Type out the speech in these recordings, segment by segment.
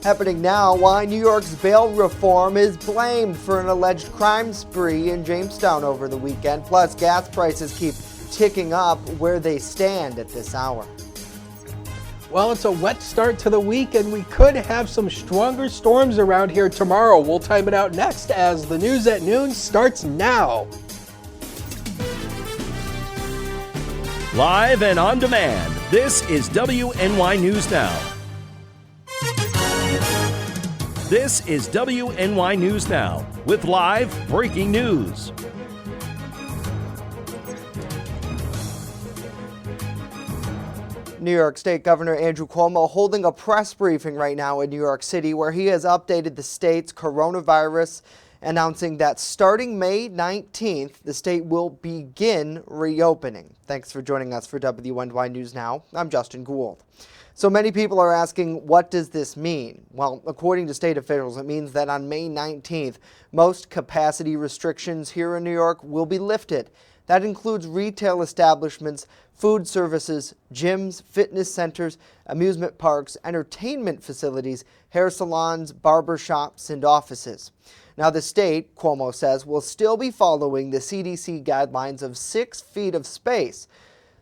Happening now, why New York's bail reform is blamed for an alleged crime spree in Jamestown over the weekend. Plus, gas prices keep ticking up. Where they stand at this hour. Well, it's a wet start to the week, and we could have some stronger storms around here tomorrow. We'll time it out next as the news at noon starts now. Live and on demand, this is WNY News Now. This is WNY News Now with live breaking news. New York State Governor Andrew Cuomo holding a press briefing right now in New York City where he has updated the state's coronavirus, announcing that starting May 19th, the state will begin reopening. Thanks for joining us for WNY News Now. I'm Justin Gould. So many people are asking, what does this mean? Well, according to state officials, it means that on May 19th, most capacity restrictions here in New York will be lifted. That includes retail establishments, food services, gyms, fitness centers, amusement parks, entertainment facilities, hair salons, barber shops, and offices. Now, the state, Cuomo says, will still be following the CDC guidelines of 6 feet of space.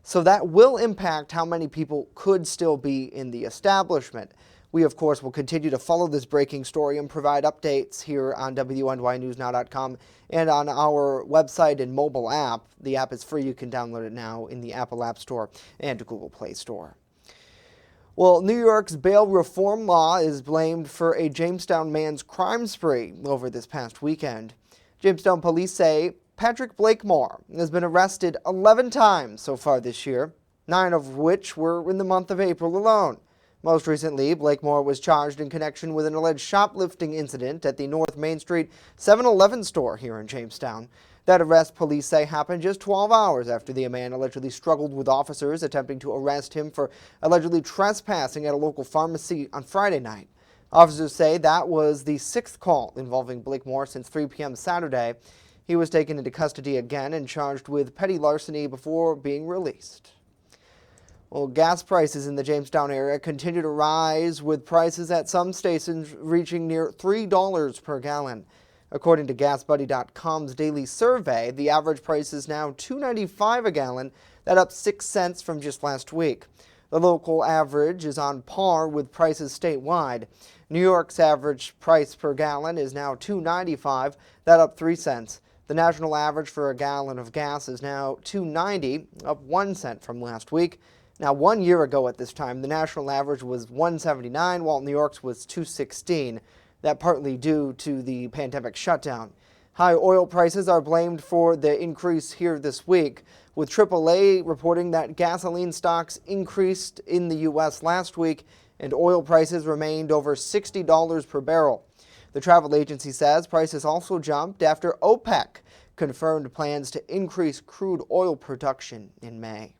So that will impact how many people could still be in the establishment. We, of course, will continue to follow this breaking story and provide updates here on WNYNewsNow.com and on our website and mobile app. The app is free. You can download it now in the Apple App Store and Google Play Store. Well, New York's bail reform law is blamed for a Jamestown man's crime spree over this past weekend. Jamestown police say Patrick Blakemore has been arrested 11 times so far this year, 9 of which were in the month of April alone. Most recently, Blakemore was charged in connection with an alleged shoplifting incident at the North Main Street 7-Eleven store here in Jamestown. That arrest, police say, happened just 12 hours after the man allegedly struggled with officers attempting to arrest him for allegedly trespassing at a local pharmacy on Friday night. Officers say that was the 6th call involving Blakemore since 3 p.m. Saturday. He was taken into custody again and charged with petty larceny before being released. Well, gas prices in the Jamestown area continue to rise, with prices at some stations reaching near $3 per gallon. According to GasBuddy.com's daily survey, the average price is now $2.95 a gallon, that up 6 cents from just last week. The local average is on par with prices statewide. New York's average price per gallon is now $2.95, that up 3 cents. The national average for a gallon of gas is now $2.90, up 1 cent from last week. Now, 1 year ago at this time, the national average was $1.79, while New York's was $2.16. That partly due to the pandemic shutdown. High oil prices are blamed for the increase here this week, with AAA reporting that gasoline stocks increased in the U.S. last week and oil prices remained over $60 per barrel. The travel agency says prices also jumped after OPEC confirmed plans to increase crude oil production in May.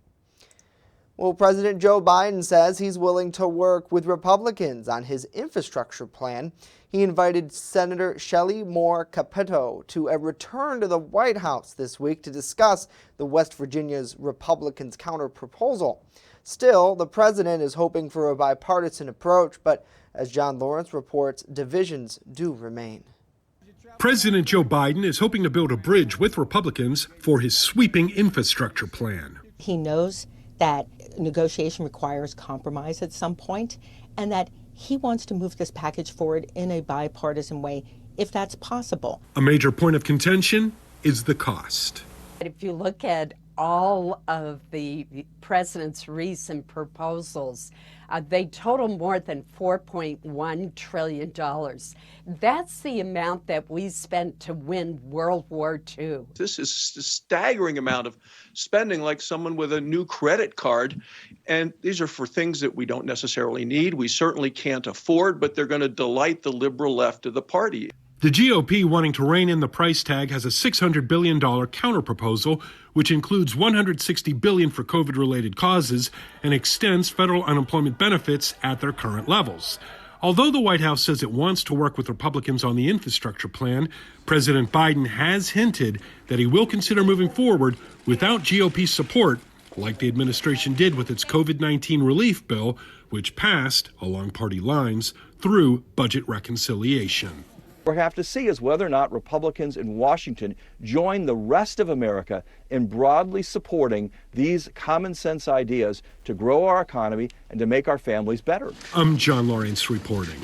Well, President Joe Biden says he's willing to work with Republicans on his infrastructure plan. He invited Senator Shelley Moore Capito to a return to the White House this week to discuss the West Virginia's Republicans' counter-proposal. Still, the president is hoping for a bipartisan approach, but as John Lawrence reports, divisions do remain. President Joe Biden is hoping to build a bridge with Republicans for his sweeping infrastructure plan. He knows that negotiation requires compromise at some point, and that he wants to move this package forward in a bipartisan way, if that's possible. A major point of contention is the cost. If you look at all of the president's recent proposals, they total more than $4.1 trillion. That's the amount that we spent to win World War II. This is a staggering amount of spending, like someone with a new credit card. And these are for things that we don't necessarily need. We certainly can't afford, but they're going to delight the liberal left of the party. The GOP, wanting to rein in the price tag, has a $600 billion counterproposal, which includes $160 billion for COVID-related causes and extends federal unemployment benefits at their current levels. Although the White House says it wants to work with Republicans on the infrastructure plan, President Biden has hinted that he will consider moving forward without GOP support, like the administration did with its COVID-19 relief bill, which passed, along party lines, through budget reconciliation. What we have to see is whether or not Republicans in Washington join the rest of America in broadly supporting these common sense ideas to grow our economy and to make our families better. I'm John Lawrence reporting.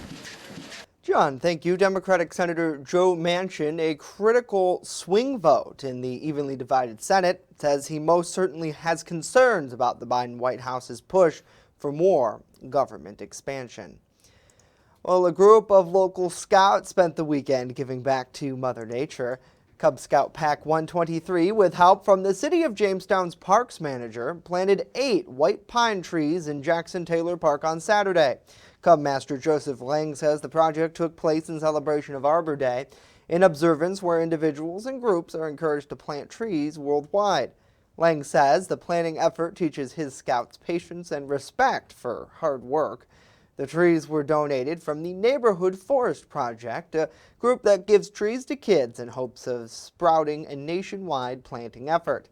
John, thank you. Democratic Senator Joe Manchin, a critical swing vote in the evenly divided Senate, says he most certainly has concerns about the Biden White House's push for more government expansion. Well, a group of local scouts spent the weekend giving back to Mother Nature. Cub Scout Pack 123, with help from the City of Jamestown's parks manager, planted 8 white pine trees in Jackson Taylor Park on Saturday. Cub Master Joseph Lang says the project took place in celebration of Arbor Day, in observance where individuals and groups are encouraged to plant trees worldwide. Lang says the planting effort teaches his scouts patience and respect for hard work. The trees were donated from the Neighborhood Forest Project, a group that gives trees to kids in hopes of sprouting a nationwide planting effort.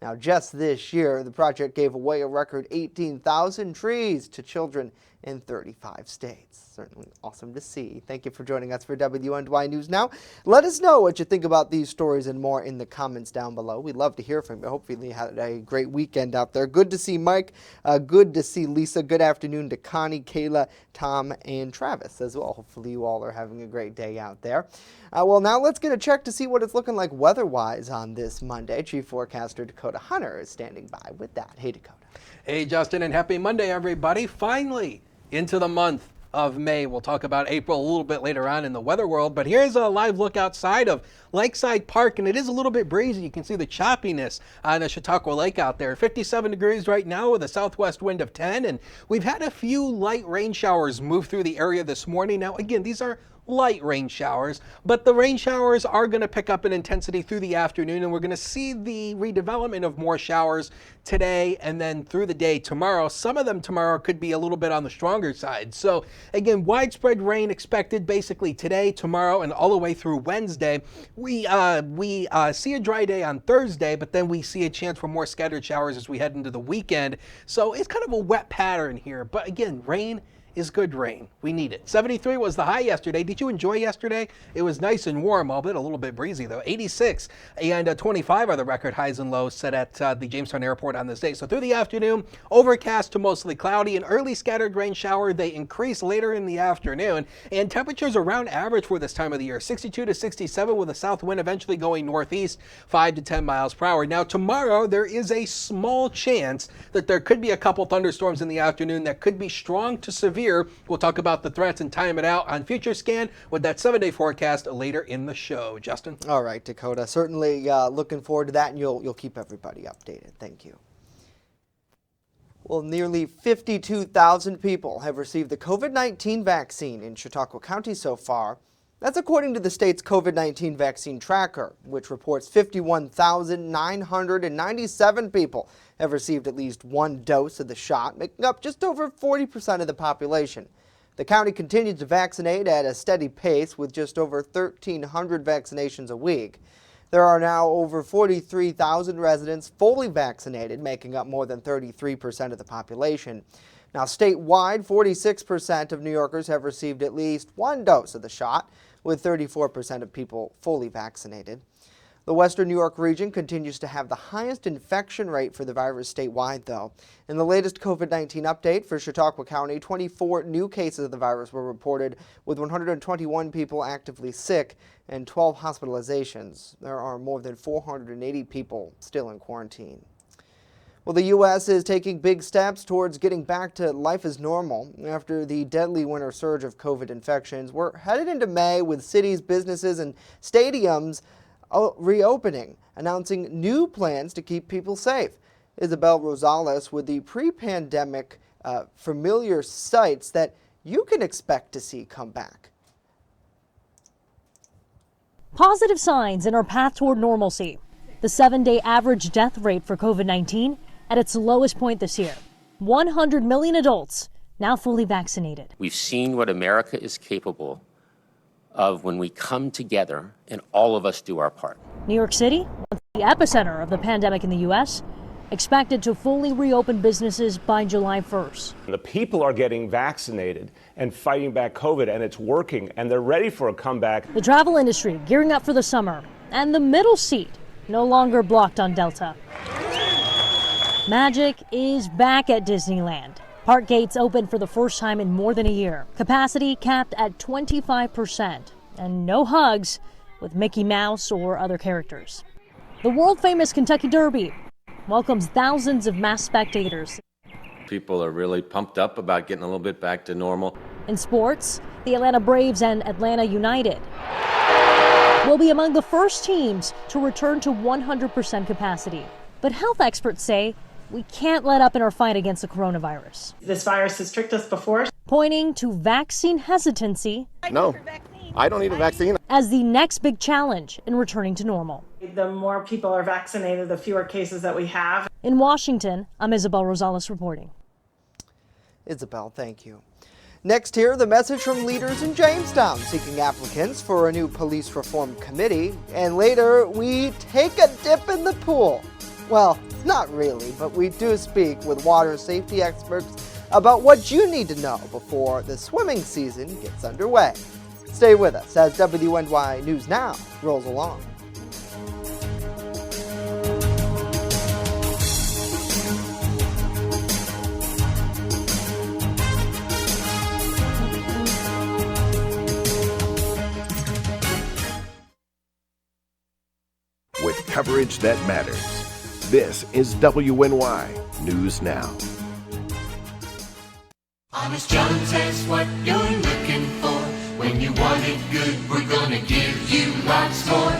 Now, just this year, the project gave away a record 18,000 trees to children in 35 states. Certainly awesome to see. Thank you for joining us for WNY News Now. Let us know what you think about these stories and more in the comments down below. We'd love to hear from you. Hopefully you had a great weekend out there. Good to see Mike. Good to see Lisa. Good afternoon to Connie, Kayla, Tom, and Travis as well. Hopefully you all are having a great day out there. Well, now let's get a check to see what it's looking like weather-wise on this Monday. Chief Forecaster Dakota Hunter is standing by with that. Hey, Dakota. Hey, Justin, and happy Monday, everybody. Finally into the month of May. We'll talk about April a little bit later on in the weather world, but here's a live look outside of Lakeside Park, and it is a little bit breezy. You can see the choppiness on the Chautauqua Lake out there. 57 degrees right now with a southwest wind of 10, and we've had a few light rain showers move through the area this morning. Now, again, these are light rain showers, but the rain showers are going to pick up in intensity through the afternoon, and we're going to see the redevelopment of more showers today and then through the day tomorrow. Some of them tomorrow could be a little bit on the stronger side. So again, widespread rain expected basically today, tomorrow, and all the way through Wednesday. We see a dry day on Thursday, but then we see a chance for more scattered showers as we head into the weekend. So it's kind of a wet pattern here, but again, rain is good rain. We need it. 73 was the high yesterday. Did you enjoy yesterday? It was nice and warm, albeit a little bit breezy though. 86 and 25 are the record highs and lows set at the Jamestown Airport on this day. So through the afternoon, overcast to mostly cloudy. An early scattered rain shower. They increase later in the afternoon, and temperatures around average for this time of the year. 62 to 67 with a south wind eventually going northeast, 5 to 10 miles per hour. Now tomorrow, there is a small chance that there could be a couple thunderstorms in the afternoon that could be strong to severe. We'll talk about the threats and time it out on Future Scan with that 7-day forecast later in the show. Justin? All right, Dakota. Certainly looking forward to that, and you'll keep everybody updated. Thank you. Well, nearly 52,000 people have received the COVID-19 vaccine in Chautauqua County so far. That's according to the state's COVID-19 vaccine tracker, which reports 51,997 people have received at least one dose of the shot, making up just over 40% of the population. The county continues to vaccinate at a steady pace with just over 1,300 vaccinations a week. There are now over 43,000 residents fully vaccinated, making up more than 33% of the population. Now, statewide, 46% of New Yorkers have received at least one dose of the shot, with 34% of people fully vaccinated. The Western New York region continues to have the highest infection rate for the virus statewide, though. In the latest COVID-19 update for Chautauqua County, 24 new cases of the virus were reported, with 121 people actively sick and 12 hospitalizations. There are more than 480 people still in quarantine. Well, the U.S. is taking big steps towards getting back to life as normal. After the deadly winter surge of COVID infections, we're headed into May with cities, businesses, and stadiums reopening, announcing new plans to keep people safe. Isabel Rosales with the pre-pandemic familiar sights that you can expect to see come back. Positive signs in our path toward normalcy. The 7-day average death rate for COVID-19 at its lowest point this year. 100 million adults now fully vaccinated. We've seen what America is capable of when we come together and all of us do our part. New York City, once the epicenter of the pandemic in the U.S., expected to fully reopen businesses by July 1st. The people are getting vaccinated and fighting back COVID, and it's working, and they're ready for a comeback. The travel industry gearing up for the summer, and the middle seat no longer blocked on Delta. Magic is back at Disneyland. Park gates open for the first time in more than a year. Capacity capped at 25%, and no hugs with Mickey Mouse or other characters. The world-famous Kentucky Derby welcomes thousands of masked spectators. People are really pumped up about getting a little bit back to normal. In sports, the Atlanta Braves and Atlanta United will be among the first teams to return to 100% capacity. But health experts say we can't let up in our fight against the coronavirus. This virus has tricked us before. Pointing to vaccine hesitancy. No, I don't need a vaccine. As the next big challenge in returning to normal. The more people are vaccinated, the fewer cases that we have. In Washington, I'm Isabel Rosales reporting. Isabel, thank you. Next here, the message from leaders in Jamestown seeking applicants for a new police reform committee. And later, we take a dip in the pool. Well, not really, but we do speak with water safety experts about what you need to know before the swimming season gets underway. Stay with us as WNY News Now rolls along. With coverage that matters. This is WNY News Now. Honest John says what you're looking for. When you want it good, we're gonna give you lots more.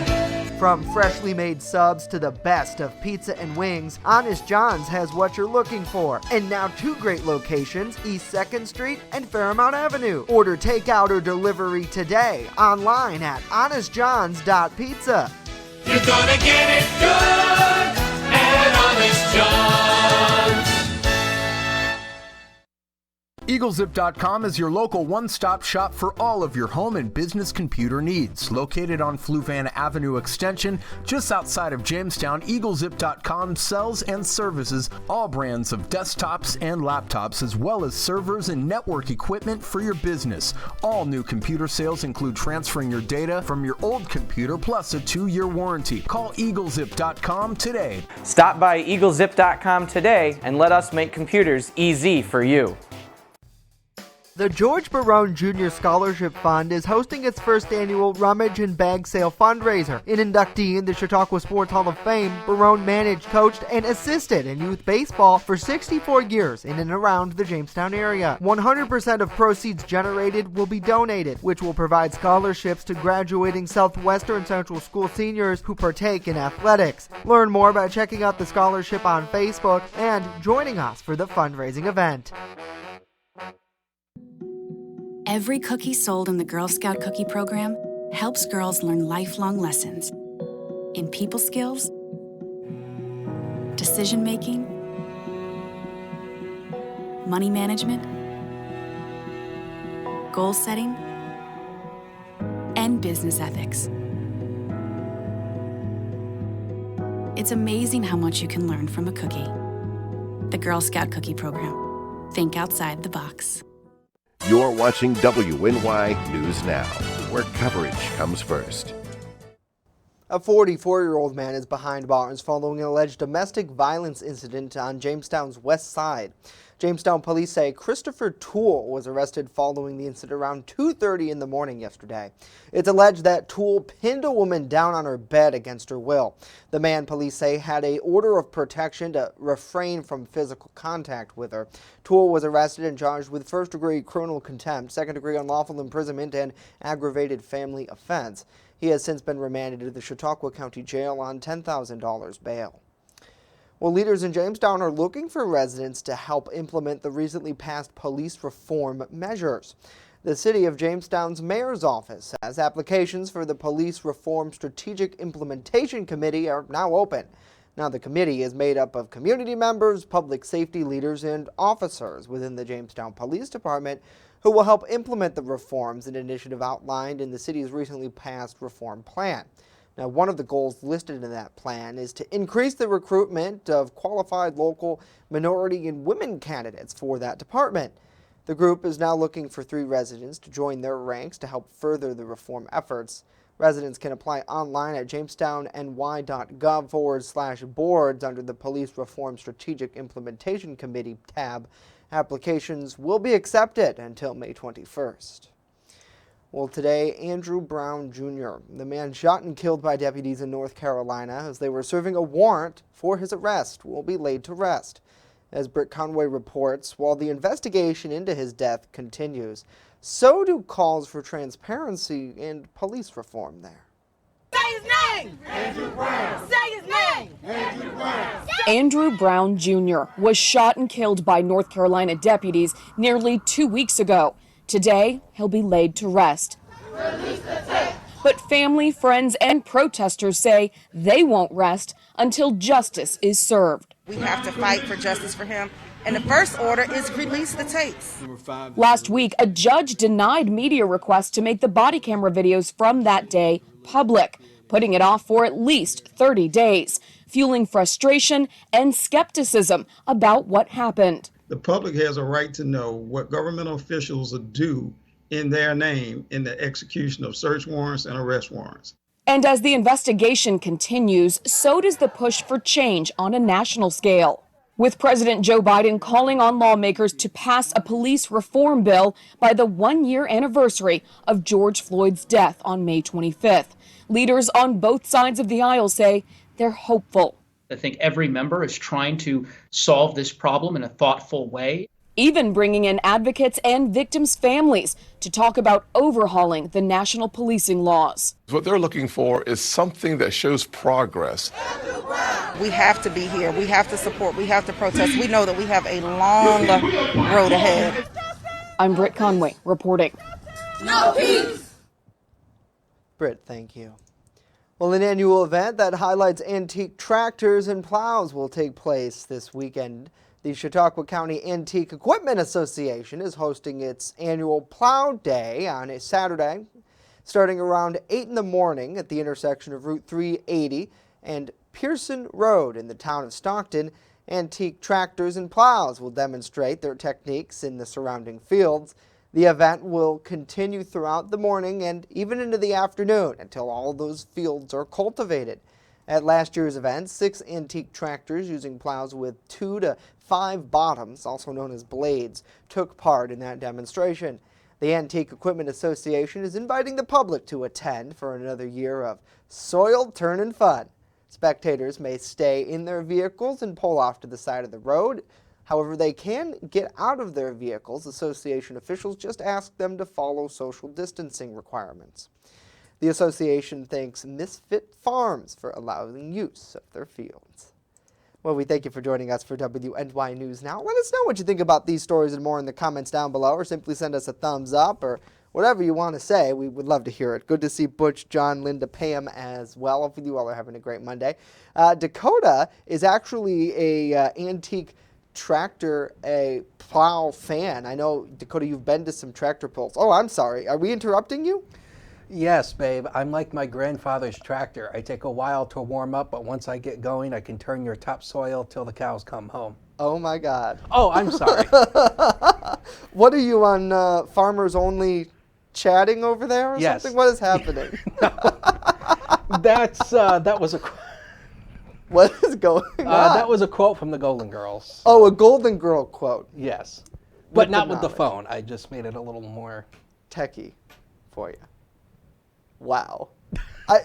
From freshly made subs to the best of pizza and wings, Honest John's has what you're looking for. And now 2 great locations, East 2nd Street and Fairmount Avenue. Order takeout or delivery today, online at honestjohns.pizza. You're gonna get it good at Honest John's. EagleZip.com is your local one-stop shop for all of your home and business computer needs. Located on Fluvan Avenue Extension, just outside of Jamestown, EagleZip.com sells and services all brands of desktops and laptops, as well as servers and network equipment for your business. All new computer sales include transferring your data from your old computer, plus a 2-year warranty. Call EagleZip.com today. Stop by EagleZip.com today and let us make computers easy for you. The George Barone Jr. Scholarship Fund is hosting its first annual Rummage and Bag Sale fundraiser. An inductee in the Chautauqua Sports Hall of Fame, Barone managed, coached, and assisted in youth baseball for 64 years in and around the Jamestown area. 100% of proceeds generated will be donated, which will provide scholarships to graduating Southwestern Central School seniors who partake in athletics. Learn more by checking out the scholarship on Facebook and joining us for the fundraising event. Every cookie sold in the Girl Scout Cookie Program helps girls learn lifelong lessons in people skills, decision making, money management, goal setting, and business ethics. It's amazing how much you can learn from a cookie. The Girl Scout Cookie Program. Think outside the box. You're watching WNY News Now, where coverage comes first. A 44-year-old man is behind bars following an alleged domestic violence incident on Jamestown's west side. Jamestown police say Christopher Toole was arrested following the incident around 2:30 in the morning yesterday. It's alleged that Toole pinned a woman down on her bed against her will. The man, police say, had an order of protection to refrain from physical contact with her. Toole was arrested and charged with first-degree criminal contempt, second-degree unlawful imprisonment, and aggravated family offense. He has since been remanded to the Chautauqua County Jail on $10,000 bail. Well, leaders in Jamestown are looking for residents to help implement the recently passed police reform measures. The City of Jamestown's mayor's office says applications for the Police Reform Strategic Implementation Committee are now open. Now, the committee is made up of community members, public safety leaders, and officers within the Jamestown Police Department who will help implement the reforms and initiative outlined in the city's recently passed reform plan. Now, one of the goals listed in that plan is to increase the recruitment of qualified local minority and women candidates for that department. The group is now looking for 3 residents to join their ranks to help further the reform efforts. Residents can apply online at jamestowny.gov/boards under the Police Reform Strategic Implementation Committee tab. Applications will be accepted until May 21st. Well, today, Andrew Brown Jr., the man shot and killed by deputies in North Carolina as they were serving a warrant for his arrest, will be laid to rest. As Britt Conway reports, while the investigation into his death continues, so do calls for transparency and police reform there. Say his name! Andrew Brown! Say his name! Andrew Brown! Andrew Brown Jr. was shot and killed by North Carolina deputies nearly 2 weeks ago. Today, he'll be laid to rest. But family, friends, and protesters say they won't rest until justice is served. We have to fight for justice for him. And the first order is release the tapes. Last week, a judge denied media requests to make the body camera videos from that day public, putting it off for at least 30 days, fueling frustration and skepticism about what happened. The public has a right to know what governmental officials do in their name in the execution of search warrants and arrest warrants. And as the investigation continues, so does the push for change on a national scale, with President Joe Biden calling on lawmakers to pass a police reform bill by the 1-year anniversary of George Floyd's death on May 25th. Leaders on both sides of the aisle say they're hopeful. I think every member is trying to solve this problem in a thoughtful way. Even bringing in advocates and victims' families to talk about overhauling the national policing laws. What they're looking for is something that shows progress. We have to be here. We have to support. We have to protest. We know that we have a long road ahead. I'm Britt Conway reporting. No peace! Britt, thank you. Well, an annual event that highlights antique tractors and plows will take place this weekend. The Chautauqua County Antique Equipment Association is hosting its annual Plow Day on a Saturday, starting around 8 in the morning at the intersection of Route 380 and Pearson Road in the town of Stockton. Antique tractors and plows will demonstrate their techniques in the surrounding fields. The event will continue throughout the morning and even into the afternoon until all those fields are cultivated. At last year's event, 6 antique tractors using plows with 2 to 5 bottoms, also known as blades, took part in that demonstration. The Antique Equipment Association is inviting the public to attend for another year of soil turning fun. Spectators may stay in their vehicles and pull off to the side of the road. However, they can get out of their vehicles. Association officials just ask them to follow social distancing requirements. The association thanks Misfit Farms for allowing use of their fields. Well, we thank you for joining us for WNY News Now. Let us know what you think about these stories and more in the comments down below, or simply send us a thumbs up or whatever you want to say. We would love to hear it. Good to see Butch, John, Linda, Pam as well. Hopefully you all are having a great Monday. Dakota is actually a antique tractor, a plow fan. I know, Dakota, you've been to some tractor pulls. Oh, I'm sorry. Are we interrupting you? Yes, babe. I'm like my grandfather's tractor. I take a while to warm up, but once I get going, I can turn your topsoil till the cows come home. Oh, my God. Oh, I'm sorry. What are you on Farmers Only chatting over there or Yes. something? What is happening? That was a... What is going on? That was a quote from the Golden Girls. Oh, a Golden Girl quote. Yes. But not with the knowledge. phone. I just made it a little more... Techie for you. Wow.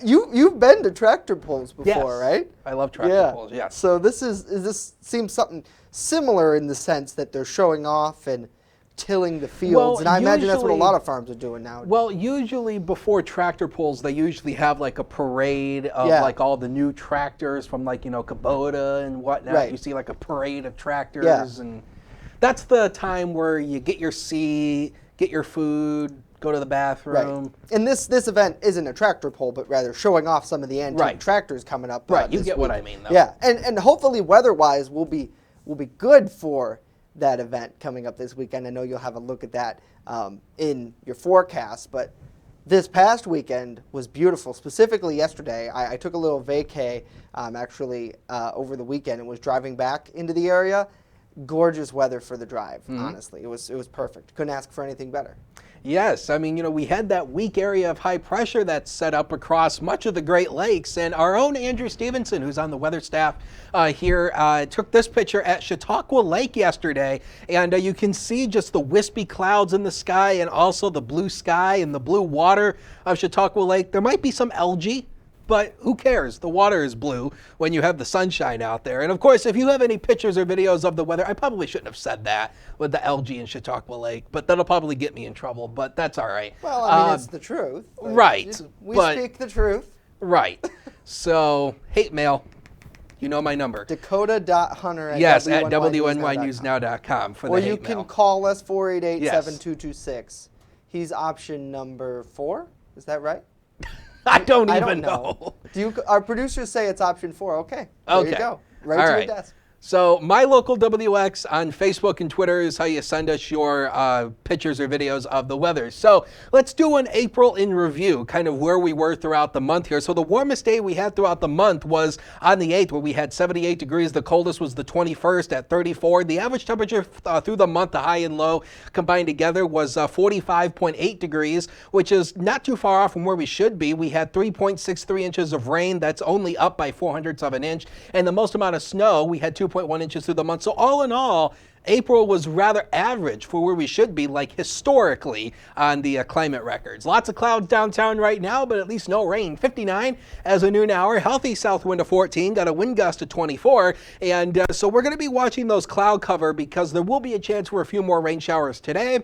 You've been to tractor pulls before, Yes. right? I love tractor pulls, yes. So this seems something similar in the sense that they're showing off and tilling the fields, Well, and I imagine that's what a usually- lot of farms are doing now. Well, usually before tractor pulls, they usually have like a parade of Yeah. like all the new tractors from like, Kubota and whatnot. Right. You see like a parade of tractors, Yeah. and that's the time where you get your seat, get your food, go to the bathroom. Right. And this event isn't a tractor pull, but rather showing off some of the antique Right. tractors coming up. Right, you this get what week. I mean, though. Yeah, and hopefully weather-wise will be good for that event coming up this weekend. I know you'll have a look at that in your forecast, but This past weekend was beautiful. Specifically yesterday, I took a little vacay over the weekend and was driving back into the area. Gorgeous weather for the drive, honestly. It was perfect. Couldn't ask for anything better. Yes, I mean, we had that weak area of high pressure that's set up across much of the Great Lakes, and our own Andrew Stevenson, who's on the weather staff here, took this picture at Chautauqua Lake yesterday, and you can see just the wispy clouds in the sky and also the blue sky and the blue water of Chautauqua Lake. There might be some algae, but who cares? The water is blue when you have the sunshine out there. And of course, if you have any pictures or videos of the weather, I probably shouldn't have said that with the algae in Chautauqua Lake, but that'll probably get me in trouble, but that's all right. Well, I mean, it's the truth. Right. We speak the truth. Right. So, hate mail. You know my number. Dakota.Hunter at yes, at WNYNewsNow.com for the hate mail. Or you can call us 488-7226. He's option number 4. Is that right? I don't even know. Our producers say it's option 4. Okay. There you go. Right All to right. your desk. So My Local WX on Facebook and Twitter is how you send us your pictures or videos of the weather. So let's do an April in review, kind of where we were throughout the month here. So the warmest day we had throughout the month was on the 8th, where we had 78 degrees. The coldest was the 21st at 34. The average temperature through the month, the high and low combined together, was 45.8 degrees, which is not too far off from where we should be. We had 3.63 inches of rain. That's only up by 0.04 of an inch. And the most amount of snow, we had 2.1 inches through the month. So all in all, April was rather average for where we should be, like historically on the climate records. Lots of clouds downtown right now, but at least no rain. 59 as a noon hour. Healthy south wind of 14. Got a wind gust of 24. And so we're going to be watching those cloud cover because there will be a chance for a few more rain showers today.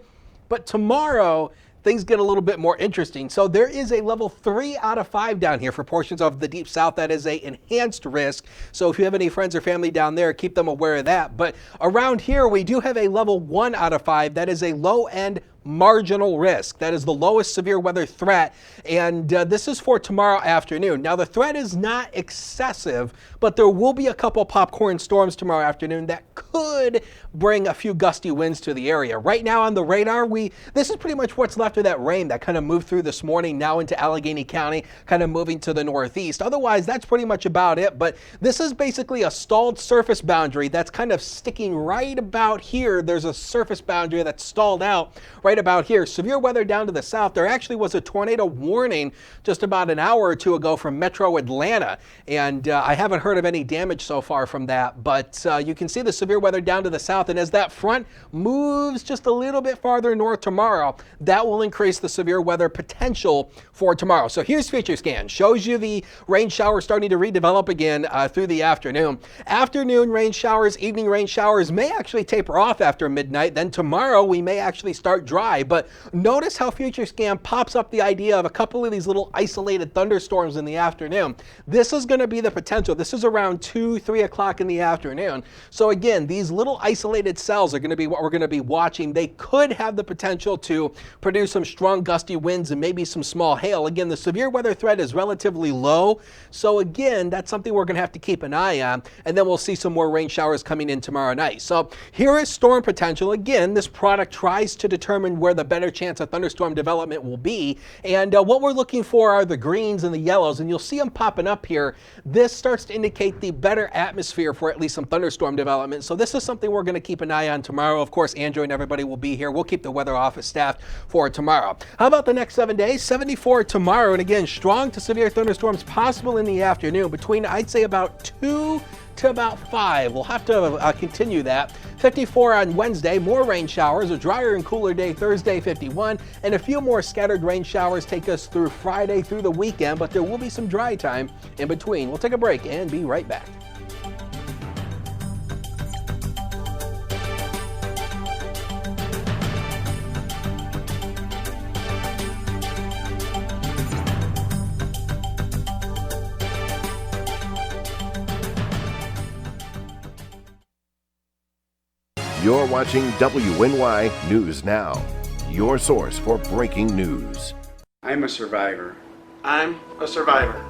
But tomorrow, things get a little bit more interesting. So there is a level 3 out of 5 down here for portions of the Deep South. That is a enhanced risk. So if you have any friends or family down there, keep them aware of that. But around here, we do have a level 1 out of 5. That is a low-end marginal risk. That is the lowest severe weather threat, and this is for tomorrow afternoon. Now, the threat is not excessive, but there will be a couple popcorn storms tomorrow afternoon that could bring a few gusty winds to the area. Right now on the radar, this is pretty much what's left of that rain that kind of moved through this morning, now into Allegheny County, kind of moving to the northeast. Otherwise, that's pretty much about it, but this is basically a stalled surface boundary that's kind of sticking right about here. There's a surface boundary that's stalled out right about here. Severe weather down to the south. There actually was a tornado warning just about an hour or two ago from Metro Atlanta, and I haven't heard of any damage so far from that, but you can see the severe weather down to the south, and as that front moves just a little bit farther north tomorrow, that will increase the severe weather potential for tomorrow. So here's Future Scan. Shows you the rain showers starting to redevelop again through the afternoon. Afternoon rain showers, evening rain showers may actually taper off after midnight. Then tomorrow we may actually start dry. But notice how Future Scan pops up the idea of a couple of these little isolated thunderstorms in the afternoon. This is going to be the potential. This is around 2, 3 o'clock in the afternoon. So again, these little isolated cells are going to be what we're going to be watching. They could have the potential to produce some strong gusty winds and maybe some small hail. Again, the severe weather threat is relatively low. So again, that's something we're going to have to keep an eye on. And then we'll see some more rain showers coming in tomorrow night. So here is storm potential. Again, this product tries to determine where the better chance of thunderstorm development will be. And what we're looking for are the greens and the yellows, and you'll see them popping up here. This starts to indicate the better atmosphere for at least some thunderstorm development. So this is something we're going to keep an eye on tomorrow. Of course, Andrew and everybody will be here. We'll keep the weather office staffed for tomorrow. How about the next 7 days? 74 tomorrow, and again, strong to severe thunderstorms possible in the afternoon between, I'd say, about 2 to about 5. We'll have to continue that. 54 on Wednesday, more rain showers, a drier and cooler day Thursday, 51, and a few more scattered rain showers take us through Friday through the weekend, but there will be some dry time in between. We'll take a break and be right back. You're watching WNY News Now, your source for breaking news. I'm a survivor. I'm a survivor.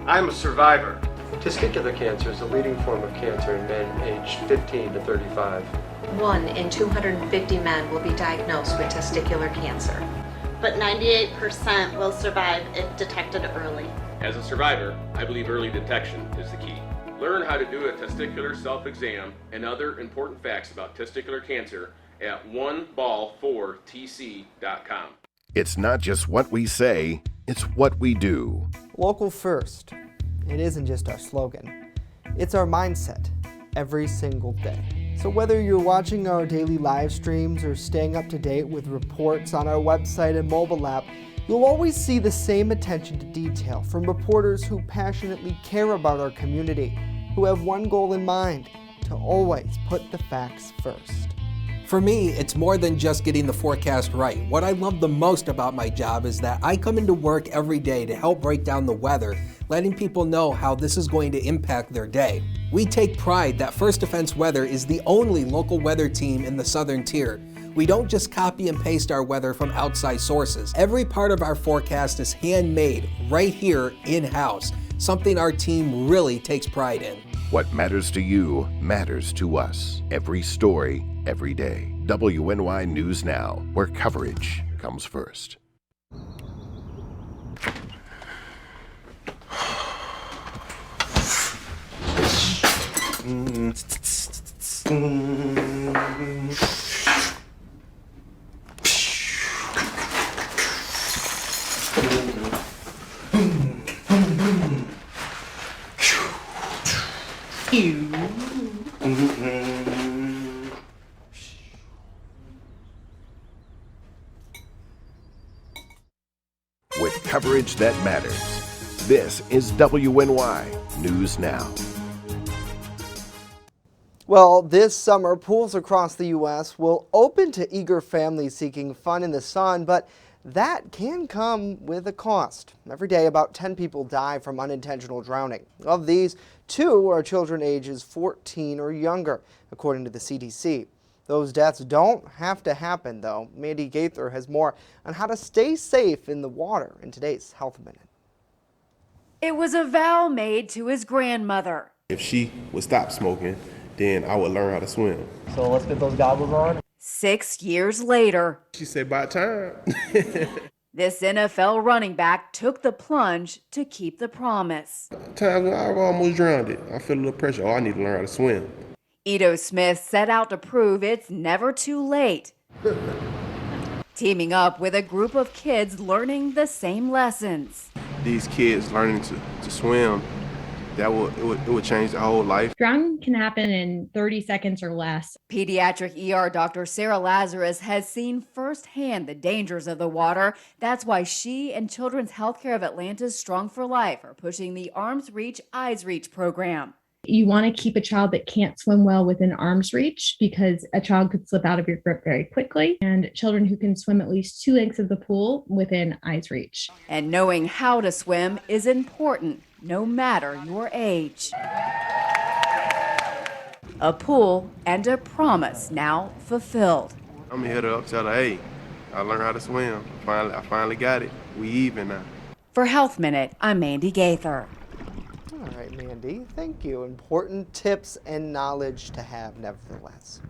I'm a survivor. Testicular cancer is the leading form of cancer in men aged 15 to 35. 1 in 250 men will be diagnosed with testicular cancer. but 98% will survive if detected early. As a survivor, I believe early detection is the key. Learn how to do a testicular self-exam and other important facts about testicular cancer at oneball4tc.com. It's not just what we say, it's what we do. Local first. It isn't just our slogan. It's our mindset every single day. So whether you're watching our daily live streams or staying up to date with reports on our website and mobile app, you'll always see the same attention to detail from reporters who passionately care about our community, who have one goal in mind: to always put the facts first. For me, it's more than just getting the forecast right. What I love the most about my job is that I come into work every day to help break down the weather, letting people know how this is going to impact their day. We take pride that First Defense Weather is the only local weather team in the Southern Tier. We don't just copy and paste our weather from outside sources. Every part of our forecast is handmade right here in-house, something our team really takes pride in. What matters to you matters to us. Every story, every day. WNY News Now, where coverage comes first. With coverage that matters, this is WNY News Now. Well, this summer, pools across the U.S. will open to eager families seeking fun in the sun, but that can come with a cost. Every day, about 10 people die from unintentional drowning. Of these, 2 are children ages 14 or younger, according to the CDC. Those deaths don't have to happen, though. Mandy Gaither has more on how to stay safe in the water in today's Health Minute. It was a vow made to his grandmother. If she would stop smoking, then I would learn how to swim. So let's get those goggles on. 6 years later, She said, by time. this NFL running back took the plunge to keep the promise. Times when I've almost drowned it. I feel a little pressure. Oh, I need to learn how to swim. Ito Smith set out to prove it's never too late. Teaming up with a group of kids learning the same lessons. These kids learning to swim, it would change their whole life. Drowning can happen in 30 seconds or less. Pediatric ER Dr. Sarah Lazarus has seen firsthand the dangers of the water. That's why she and Children's Healthcare of Atlanta's Strong for Life are pushing the Arms Reach, Eyes Reach program. You want to keep a child that can't swim well within arm's reach because a child could slip out of your grip very quickly, and children who can swim at least 2 lengths of the pool within eyes reach. And knowing how to swim is important, no matter your age. A pool and a promise now fulfilled. I'm here to tell her, hey, I learned how to swim. I finally got it. We even now. For Health Minute, I'm Mandy Gaither. All right, Mandy, thank you. Important tips and knowledge to have, nevertheless.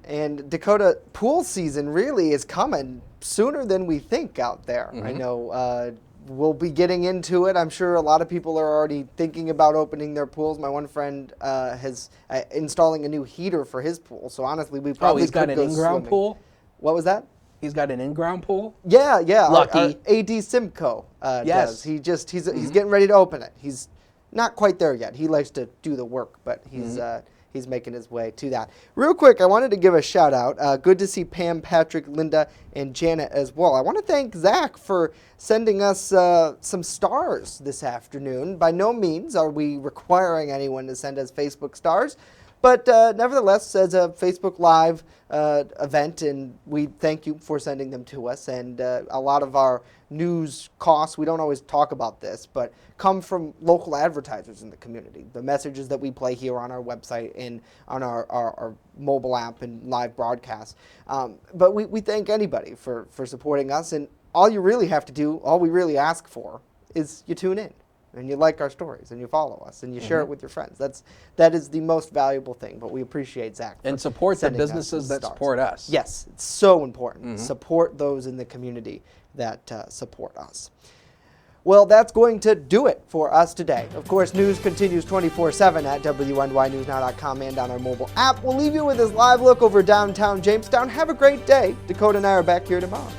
And Dakota, pool season really is coming sooner than we think out there. I know we'll be getting into it. I'm sure a lot of people are already thinking about opening their pools. My one friend has installing a new heater for his pool. So honestly, we probably he's got could an go in-ground swimming. pool? What was that? He's got an in-ground pool? Yeah. Lucky. Our AD Simcoe Yes. does. He's getting ready to open it. He's not quite there yet. He likes to do the work, but he's making his way to that. Real quick, I wanted to give a shout out. Good to see Pam, Patrick, Linda, and Janet as well. I want to thank Zach for sending us some stars this afternoon. By no means are we requiring anyone to send us Facebook stars, but nevertheless, as a Facebook Live event, and we thank you for sending them to us. And a lot of our news costs, we don't always talk about this, but come from local advertisers in the community. The messages that we play here on our website and on our mobile app and live broadcasts. But we thank anybody for supporting us. And all you really have to do, all we really ask for, is you tune in. and you like our stories, and you follow us, and you share it with your friends. That is the most valuable thing. But we appreciate Zach and support the sending us businesses the that stars. support us. Yes, it's so important. Support those in the community that support us. Well, that's going to do it for us today. Of course, news continues 24/7 at WNYNewsNow.com and on our mobile app. We'll leave you with this live look over downtown Jamestown. Have a great day. Dakota and I are back here tomorrow.